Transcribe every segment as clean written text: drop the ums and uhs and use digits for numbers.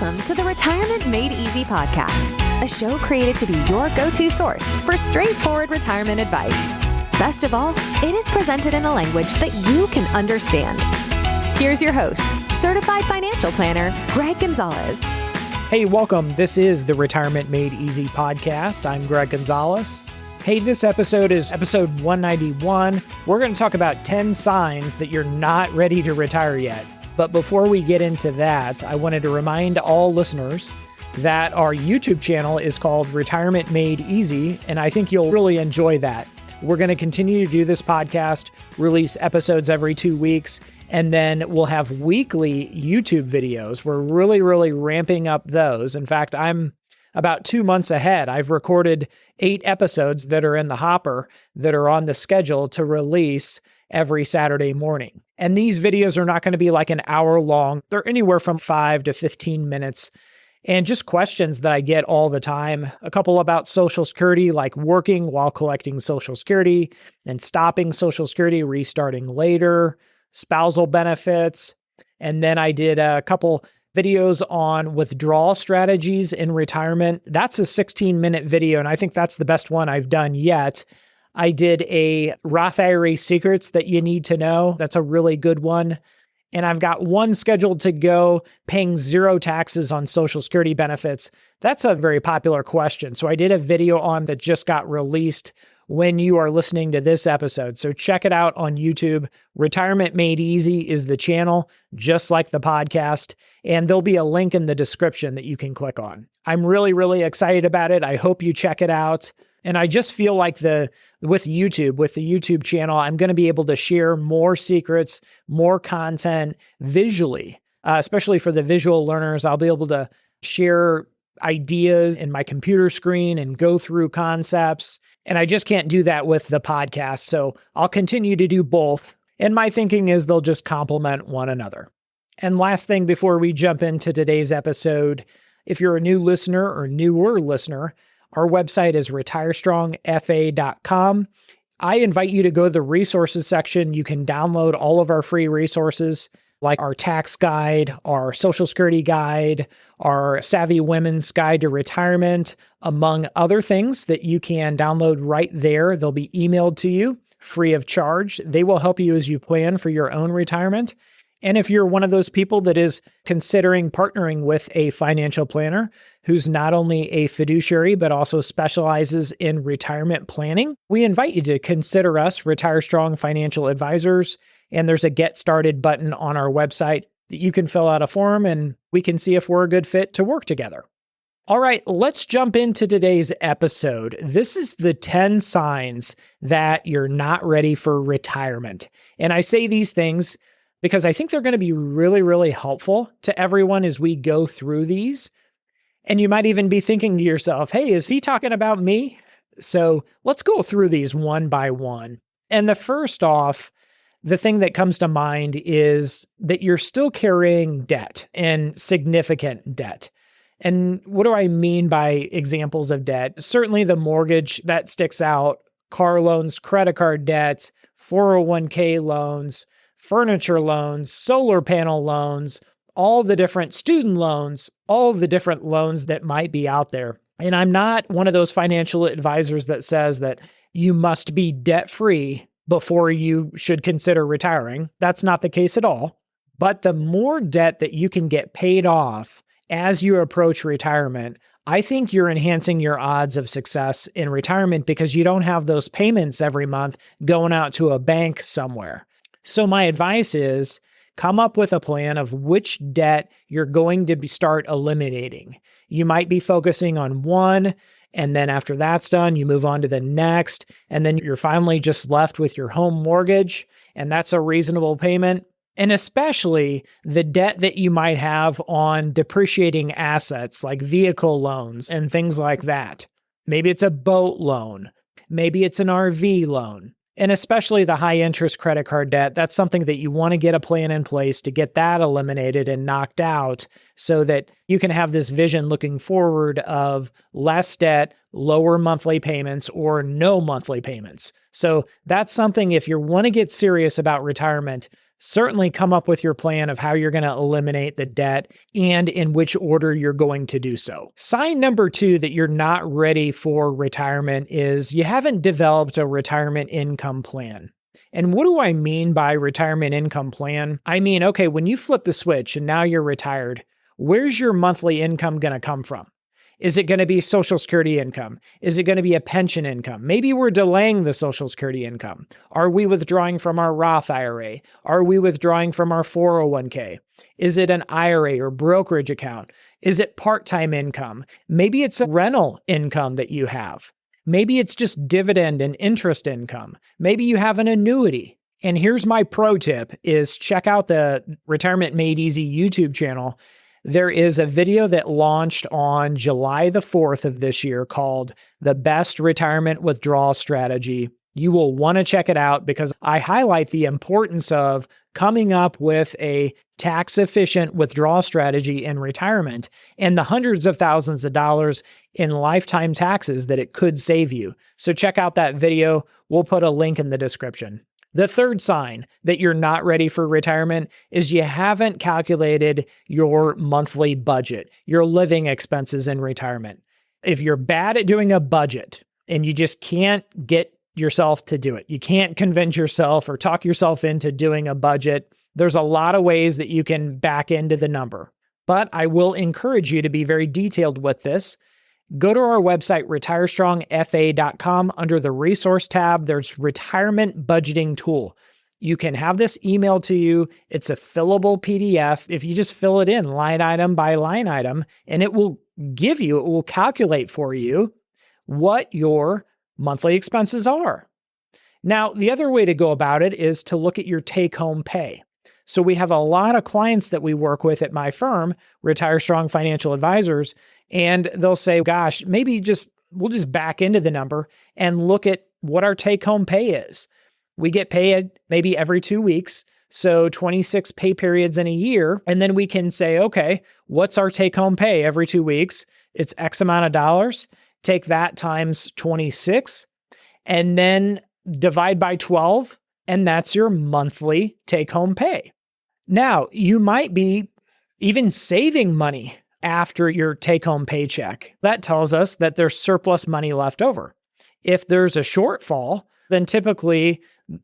Welcome to the Retirement Made Easy podcast, a show created to be your go-to source for straightforward retirement advice. Best of all, it is presented in a language that you can understand. Here's your host, certified financial planner, Greg Gonzalez. Hey, welcome. This is the Retirement Made Easy podcast. I'm Greg Gonzalez. Hey, this episode is episode 191. We're going to talk about 10 signs that you're not ready to retire yet. But before we get into that, I wanted to remind all listeners that our YouTube channel is called Retirement Made Easy, and I think you'll really enjoy that. We're going to continue to do this podcast, release episodes every 2 weeks, and then we'll have weekly YouTube videos. We're really ramping up those. In fact, I'm about 2 months ahead. I've recorded 8 episodes that are in the hopper that are on the schedule to release every Saturday morning. And these videos are not going to be like an hour long. They're anywhere from 5 to 15 minutes. And just questions that I get all the time. A couple about Social Security, like working while collecting Social Security and stopping Social Security, restarting later, spousal benefits. And then I did a couple videos on withdrawal strategies in retirement. That's a 16-minute video, and I think that's the best one I've done yet. I did a Roth IRA secrets that you need to know. That's a really good one. And I've got one scheduled to go, paying 0 taxes on Social Security benefits. That's a very popular question. So I did a video on that just got released when you are listening to this episode. So check it out on YouTube. Retirement Made Easy is the channel, just like the podcast. And there'll be a link in the description that you can click on. I'm really excited about it. I hope you check it out. And I just feel like with the YouTube channel, I'm going to be able to share more secrets, more content visually, especially for the visual learners. I'll be able to share ideas in my computer screen and go through concepts. And I just can't do that with the podcast. So I'll continue to do both. And my thinking is they'll just complement one another. And last thing before we jump into today's episode, if you're a new listener or newer listener, our website is retirestrongfa.com. I invite you to go to the resources section. You can download all of our free resources, like our tax guide, our Social Security guide, our Savvy Women's Guide to Retirement, among other things that you can download right there. They'll be emailed to you free of charge. They will help you as you plan for your own retirement. And if you're one of those people that is considering partnering with a financial planner who's not only a fiduciary, but also specializes in retirement planning, we invite you to consider us Retire Strong Financial Advisors. And there's a Get Started button on our website that you can fill out a form and we can see if we're a good fit to work together. All right, let's jump into today's episode. This is the 10 signs that you're not ready for retirement. And I say these things because I think they're going to be really helpful to everyone as we go through these. And you might even be thinking to yourself, hey, is he talking about me? So let's go through these one by one. And the first off, the thing that comes to mind is that you're still carrying debt and significant debt. And what do I mean by examples of debt? Certainly the mortgage, that sticks out, car loans, credit card debts, 401k loans, furniture loans, solar panel loans, all the different student loans, all the different loans that might be out there. And I'm not one of those financial advisors that says that you must be debt-free before you should consider retiring. That's not the case at all. But the more debt that you can get paid off as you approach retirement, I think you're enhancing your odds of success in retirement because you don't have those payments every month going out to a bank somewhere. So my advice is come up with a plan of which debt you're going to start eliminating. You might be focusing on one, and then after that's done, you move on to the next, and then you're finally just left with your home mortgage, and that's a reasonable payment. And especially the debt that you might have on depreciating assets like vehicle loans and things like that. Maybe it's a boat loan. Maybe it's an RV loan. And especially the high interest credit card debt, that's something that you want to get a plan in place to get that eliminated and knocked out so that you can have this vision looking forward of less debt, lower monthly payments, or no monthly payments. So that's something, if you want to get serious about retirement, certainly come up with your plan of how you're going to eliminate the debt and in which order you're going to do so. Sign number 2 that you're not ready for retirement is you haven't developed a retirement income plan. And what do I mean by retirement income plan? I mean, okay, when you flip the switch and now you're retired, where's your monthly income going to come from? Is it going to be Social Security income? Is it going to be a pension income? Maybe we're delaying the Social Security income. Are we withdrawing from our Roth IRA? Are we withdrawing from our 401k? Is it an IRA or brokerage account? Is it part-time income? Maybe it's a rental income that you have. Maybe it's just dividend and interest income. Maybe you have an annuity. And here's my pro tip is check out the Retirement Made Easy YouTube channel. There is a video that launched on July the 4th of this year called The Best Retirement Withdrawal Strategy. You will want to check it out because I highlight the importance of coming up with a tax-efficient withdrawal strategy in retirement and the hundreds of thousands of dollars in lifetime taxes that it could save you. So check out that video. We'll put a link in the description. The third sign that you're not ready for retirement is you haven't calculated your monthly budget, your living expenses in retirement. If you're bad at doing a budget and you just can't get yourself to do it, you can't convince yourself or talk yourself into doing a budget, there's a lot of ways that you can back into the number. But I will encourage you to be very detailed with this. Go to our website, retirestrongfa.com. Under the resource tab, there's retirement budgeting tool. You can have this emailed to you. It's a fillable PDF. If you just fill it in line item by line item, and it will calculate for you what your monthly expenses are. Now, the other way to go about it is to look at your take-home pay. So we have a lot of clients that we work with at my firm, Retire Strong Financial Advisors, and they'll say, gosh, maybe we'll just back into the number and look at what our take-home pay is. We get paid maybe every 2 weeks, so 26 pay periods in a year, and then we can say, okay, what's our take-home pay every 2 weeks? It's X amount of dollars. Take that times 26, and then divide by 12, and that's your monthly take-home pay. Now, you might be even saving money after your take-home paycheck. That tells us that there's surplus money left over. If there's a shortfall, then typically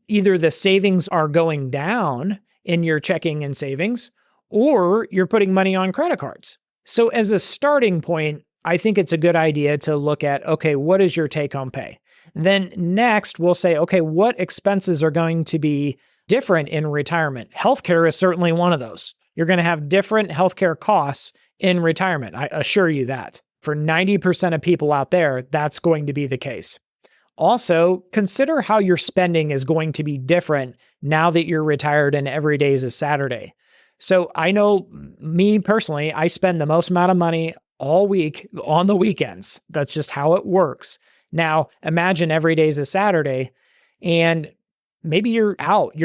either the savings are going down in your checking and savings, or you're putting money on credit cards. So as a starting point, I think it's a good idea to look at, okay, what is your take-home pay? Then next, we'll say, okay, what expenses are going to be different in retirement? Healthcare is certainly one of those. You're going to have different healthcare costs in retirement. I assure you that. For 90% of people out there, that's going to be the case. Also, consider how your spending is going to be different now that you're retired and every day is a Saturday. So I know me personally, I spend the most amount of money all week on the weekends. That's just how it works. Now, imagine every day is a Saturday and maybe you're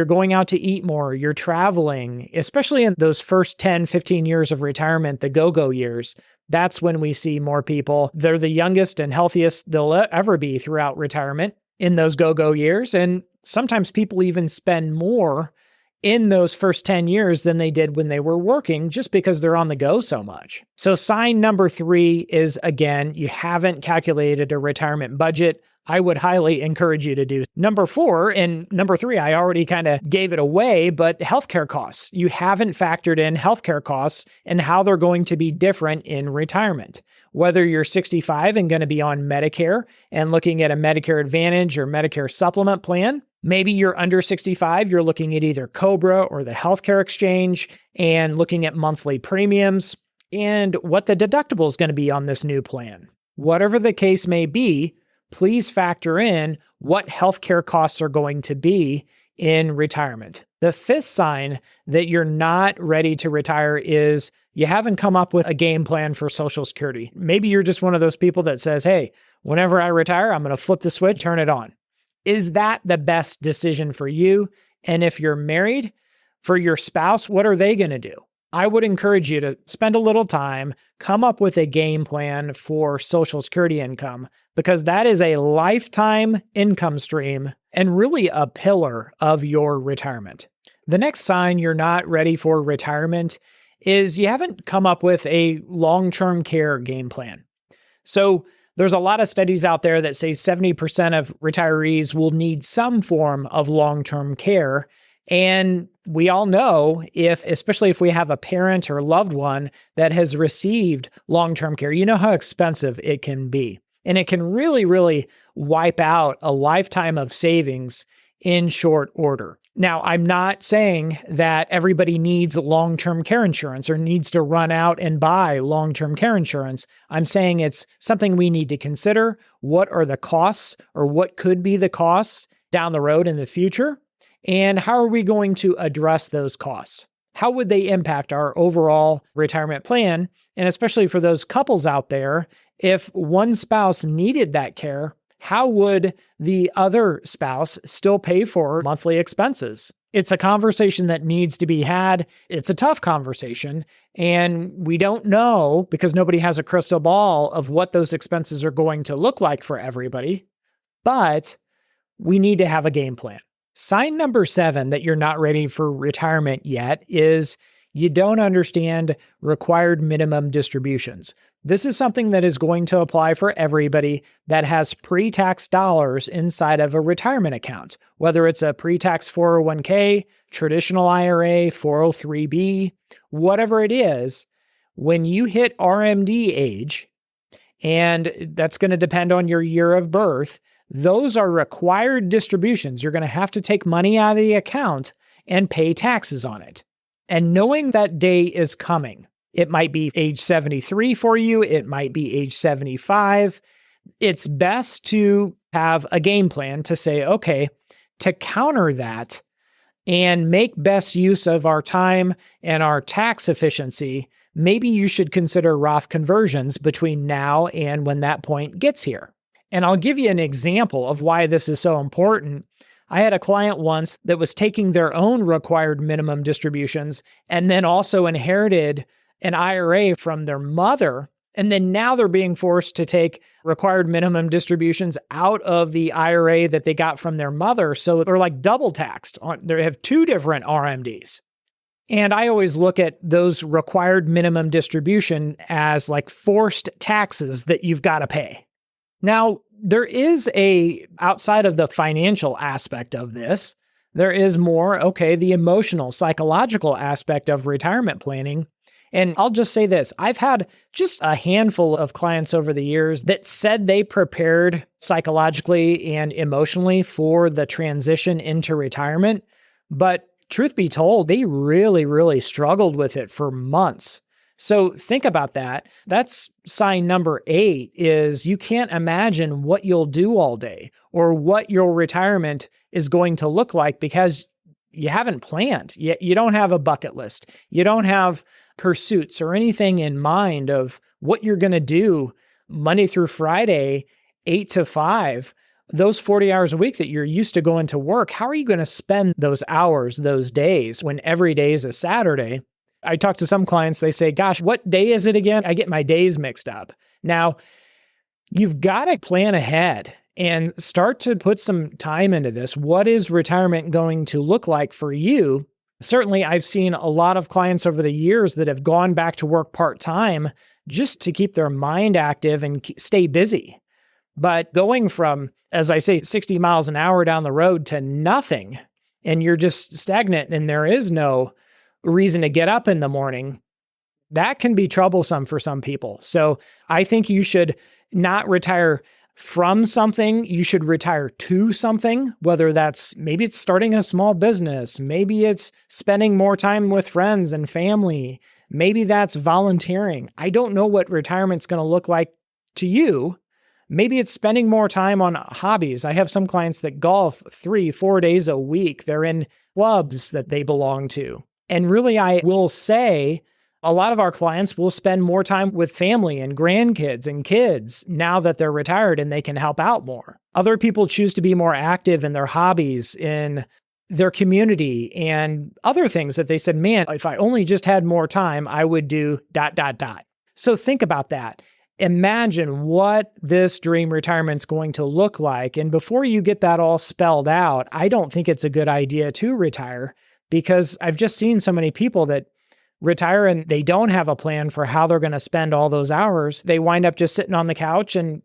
going out to eat more, you're traveling, especially in those first 10, 15 years of retirement, the go-go years. That's when we see more people. They're the youngest and healthiest they'll ever be throughout retirement in those go-go years. And sometimes people even spend more in those first 10 years than they did when they were working just because they're on the go so much. So sign number 3 is, again, you haven't calculated a retirement budget. I would highly encourage you to do. Number 4 and number 3, I already kind of gave it away, but healthcare costs. You haven't factored in healthcare costs and how they're going to be different in retirement. Whether you're 65 and going to be on Medicare and looking at a Medicare Advantage or Medicare Supplement plan, maybe you're under 65, you're looking at either COBRA or the healthcare exchange and looking at monthly premiums and what the deductible is going to be on this new plan. Whatever the case may be, please factor in what healthcare costs are going to be in retirement. The 5th sign that you're not ready to retire is you haven't come up with a game plan for Social Security. Maybe you're just one of those people that says, hey, whenever I retire, I'm going to flip the switch, turn it on. Is that the best decision for you? And if you're married, for your spouse, what are they going to do? I would encourage you to spend a little time, come up with a game plan for Social Security income, because that is a lifetime income stream and really a pillar of your retirement. The next sign you're not ready for retirement is you haven't come up with a long-term care game plan. So there's a lot of studies out there that say 70% of retirees will need some form of long-term care. And we all know especially if we have a parent or loved one that has received long-term care, you know how expensive it can be. And it can really, really wipe out a lifetime of savings in short order. Now, I'm not saying that everybody needs long-term care insurance or needs to run out and buy long-term care insurance. I'm saying it's something we need to consider. What are the costs, or what could be the costs down the road in the future? And how are we going to address those costs? How would they impact our overall retirement plan? And especially for those couples out there, if one spouse needed that care, how would the other spouse still pay for monthly expenses? It's a conversation that needs to be had. It's a tough conversation, and we don't know, because nobody has a crystal ball of what those expenses are going to look like for everybody, but we need to have a game plan. Sign number 7 that you're not ready for retirement yet is you don't understand required minimum distributions. This is something that is going to apply for everybody that has pre-tax dollars inside of a retirement account, whether it's a pre-tax 401k, traditional IRA, 403b, whatever it is. When you hit RMD age, and that's going to depend on your year of birth, those are required distributions. You're going to have to take money out of the account and pay taxes on it. And knowing that day is coming, it might be age 73 for you, it might be age 75. It's best to have a game plan to say, okay, to counter that and make best use of our time and our tax efficiency, maybe you should consider Roth conversions between now and when that point gets here. And I'll give you an example of why this is so important. I had a client once that was taking their own required minimum distributions and then also inherited an IRA from their mother. And then now they're being forced to take required minimum distributions out of the IRA that they got from their mother. So they're like double taxed. They have 2 different RMDs. And I always look at those required minimum distribution as like forced taxes that you've got to pay. Now, there is outside of the financial aspect of this, there is more, the emotional, psychological aspect of retirement planning. And I'll just say this, I've had just a handful of clients over the years that said they prepared psychologically and emotionally for the transition into retirement. But truth be told, they really, really struggled with it for months. So think about that. That's sign number 8 is you can't imagine what you'll do all day or what your retirement is going to look like because you haven't planned. You don't have a bucket list. You don't have pursuits or anything in mind of what you're going to do Monday through Friday, 8 to 5, those 40 hours a week that you're used to going to work. How are you going to spend those hours, those days when every day is a Saturday? I talk to some clients, they say, gosh, what day is it again? I get my days mixed up. Now, you've got to plan ahead and start to put some time into this. What is retirement going to look like for you? Certainly, I've seen a lot of clients over the years that have gone back to work part-time just to keep their mind active and stay busy. But going from, as I say, 60 miles an hour down the road to nothing, and you're just stagnant and there is no reason to get up in the morning, that can be troublesome for some people. So I think you should not retire from something, you should retire to something, whether that's maybe it's starting a small business, maybe it's spending more time with friends and family, maybe that's volunteering. I don't know what retirement's going to look like to you. Maybe it's spending more time on hobbies. I have some clients that golf 3-4 days a week. They're in clubs that they belong to. And really, I will say, a lot of our clients will spend more time with family and grandkids and kids now that they're retired and they can help out more. Other people choose to be more active in their hobbies, in their community, and other things that they said, man, if I only just had more time, I would do ... So think about that. Imagine what this dream retirement's going to look like. And before you get that all spelled out, I don't think it's a good idea to retire. because I've just seen so many people that retire and they don't have a plan for how they're going to spend all those hours. They wind up just sitting on the couch and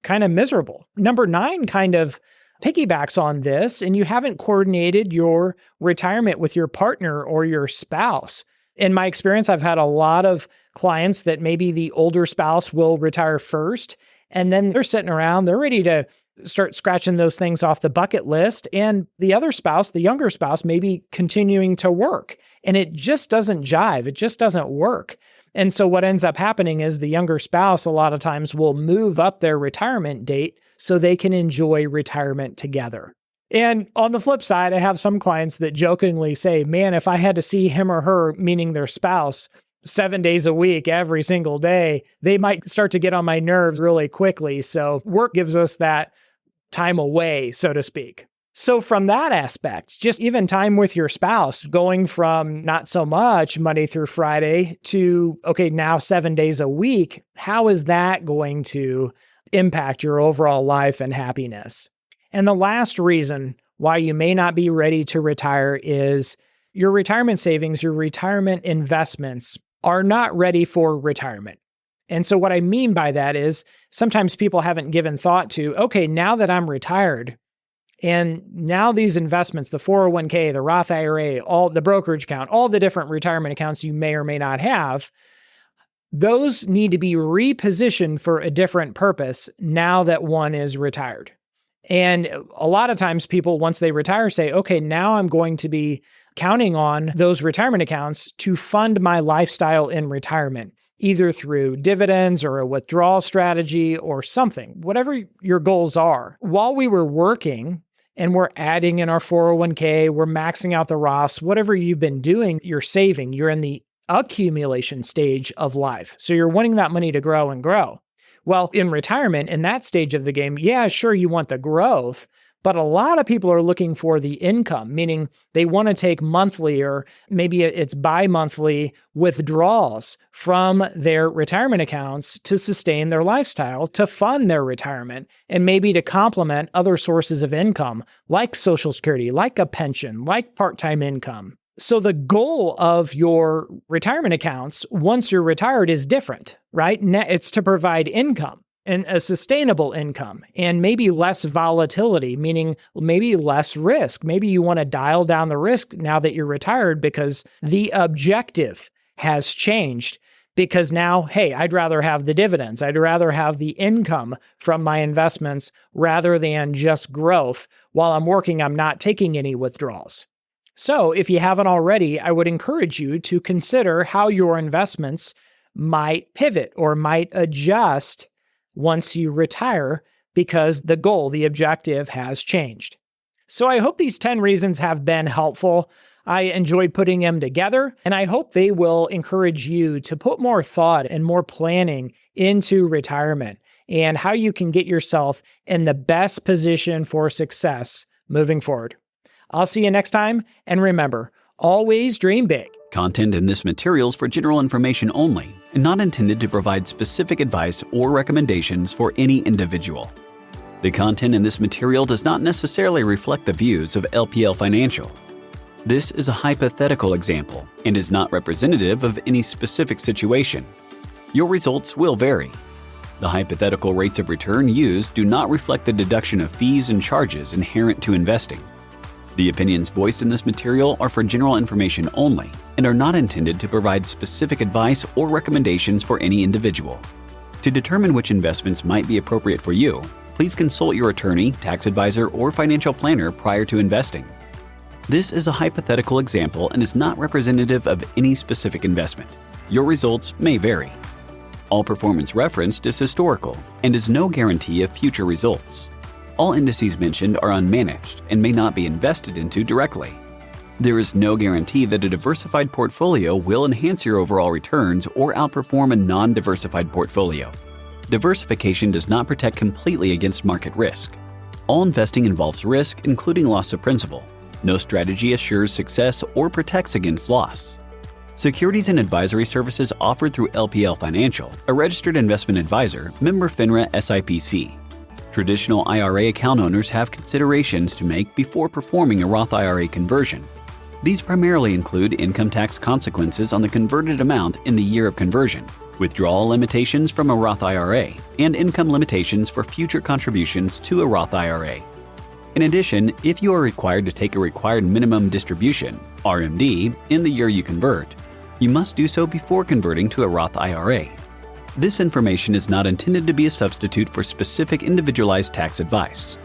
kind of miserable. Number 9 kind of piggybacks on this, and you haven't coordinated your retirement with your partner or your spouse. In my experience, I've had a lot of clients that maybe the older spouse will retire first, and then they're sitting around, they're ready to start scratching those things off the bucket list. And the other spouse, the younger spouse, may be continuing to work. And it just doesn't jive. It just doesn't work. And so what ends up happening is the younger spouse a lot of times will move up their retirement date so they can enjoy retirement together. And on the flip side, I have some clients that jokingly say, man, if I had to see him or her, meaning their spouse, 7 days a week, every single day, they might start to get on my nerves really quickly. So work gives us that time away, so to speak. So from that aspect, just even time with your spouse, going from not so much Monday through Friday to, okay, now 7 days a week, how is that going to impact your overall life and happiness? And the last reason why you may not be ready to retire is your retirement savings, your retirement investments are not ready for retirement. And so what I mean by that is sometimes people haven't given thought to, okay, now that I'm retired and now these investments, the 401k, the Roth IRA, all the brokerage account, all the different retirement accounts you may or may not have, those need to be repositioned for a different purpose now that one is retired. And a lot of times people, once they retire, say, okay, now I'm going to be counting on those retirement accounts to fund my lifestyle in retirement, either through dividends or a withdrawal strategy or something, whatever your goals are. While we were working and we're adding in our 401k, we're maxing out the Roths, whatever you've been doing, you're saving, you're in the accumulation stage of life. So you're wanting that money to grow and grow. Well, in retirement, in that stage of the game, yeah, sure, you want the growth, but a lot of people are looking for the income, meaning they want to take monthly or maybe it's bi-monthly withdrawals from their retirement accounts to sustain their lifestyle, to fund their retirement, and maybe to complement other sources of income like Social Security, like a pension, like part-time income. So the goal of your retirement accounts once you're retired is different, right? It's to provide income. And a sustainable income and maybe less volatility, meaning maybe less risk. Maybe you want to dial down the risk now that you're retired because the objective has changed because now, hey, I'd rather have the dividends. I'd rather have the income from my investments rather than just growth. While I'm working, I'm not taking any withdrawals. So if you haven't already, I would encourage you to consider how your investments might pivot or might adjust once you retire because the goal, the objective has changed. So I hope these 10 reasons have been helpful. I enjoyed putting them together, and I hope they will encourage you to put more thought and more planning into retirement and how you can get yourself in the best position for success moving forward. I'll see you next time, and remember, always dream big. Content in this material is for general information only and not intended to provide specific advice or recommendations for any individual. The content in this material does not necessarily reflect the views of LPL Financial. This is a hypothetical example and is not representative of any specific situation. Your results will vary. The hypothetical rates of return used do not reflect the deduction of fees and charges inherent to investing. The opinions voiced in this material are for general information only and are not intended to provide specific advice or recommendations for any individual. To determine which investments might be appropriate for you, please consult your attorney, tax advisor, or financial planner prior to investing. This is a hypothetical example and is not representative of any specific investment. Your results may vary. All performance referenced is historical and is no guarantee of future results. All indices mentioned are unmanaged and may not be invested into directly. There is no guarantee that a diversified portfolio will enhance your overall returns or outperform a non-diversified portfolio. Diversification does not protect completely against market risk. All investing involves risk, including loss of principal. No strategy assures success or protects against loss. Securities and advisory services offered through LPL Financial, a registered investment advisor, member FINRA SIPC. Traditional IRA account owners have considerations to make before performing a Roth IRA conversion. These primarily include income tax consequences on the converted amount in the year of conversion, withdrawal limitations from a Roth IRA, and income limitations for future contributions to a Roth IRA. In addition, if you are required to take a required minimum distribution, RMD, in the year you convert, you must do so before converting to a Roth IRA. This information is not intended to be a substitute for specific individualized tax advice.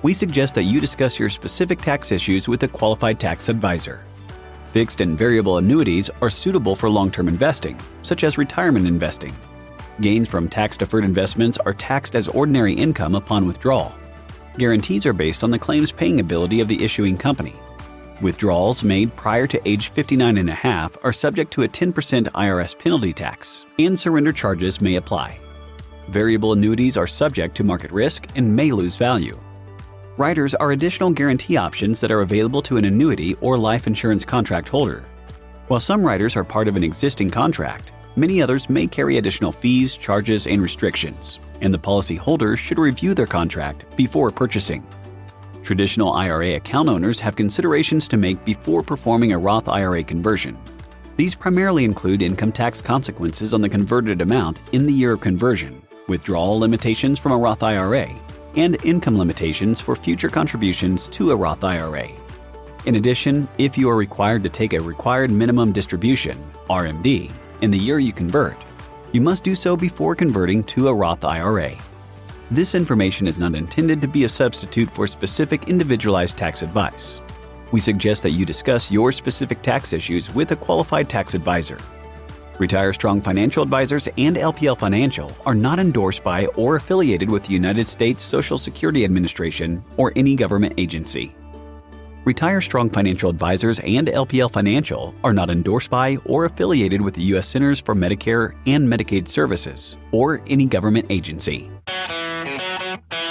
We suggest that you discuss your specific tax issues with a qualified tax advisor. Fixed and variable annuities are suitable for long-term investing, such as retirement investing. Gains from tax-deferred investments are taxed as ordinary income upon withdrawal. Guarantees are based on the claims paying ability of the issuing company. Withdrawals made prior to age 59.5 are subject to a 10% IRS penalty tax, and surrender charges may apply. Variable annuities are subject to market risk and may lose value. Riders are additional guarantee options that are available to an annuity or life insurance contract holder. While some riders are part of an existing contract, many others may carry additional fees, charges, and restrictions, and the policyholder should review their contract before purchasing. Traditional IRA account owners have considerations to make before performing a Roth IRA conversion. These primarily include income tax consequences on the converted amount in the year of conversion, withdrawal limitations from a Roth IRA, and income limitations for future contributions to a Roth IRA. In addition, if you are required to take a required minimum distribution, RMD, in the year you convert, you must do so before converting to a Roth IRA. This information is not intended to be a substitute for specific individualized tax advice. We suggest that you discuss your specific tax issues with a qualified tax advisor. Retire Strong Financial Advisors and LPL Financial are not endorsed by or affiliated with the United States Social Security Administration or any government agency. Retire Strong Financial Advisors and LPL Financial are not endorsed by or affiliated with the U.S. Centers for Medicare and Medicaid Services or any government agency.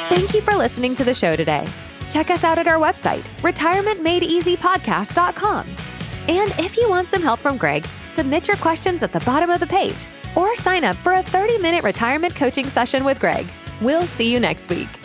Thank you for listening to the show today. Check us out at our website, retirementmadeeasypodcast.com. And if you want some help from Greg, submit your questions at the bottom of the page or sign up for a 30-minute retirement coaching session with Greg. We'll see you next week.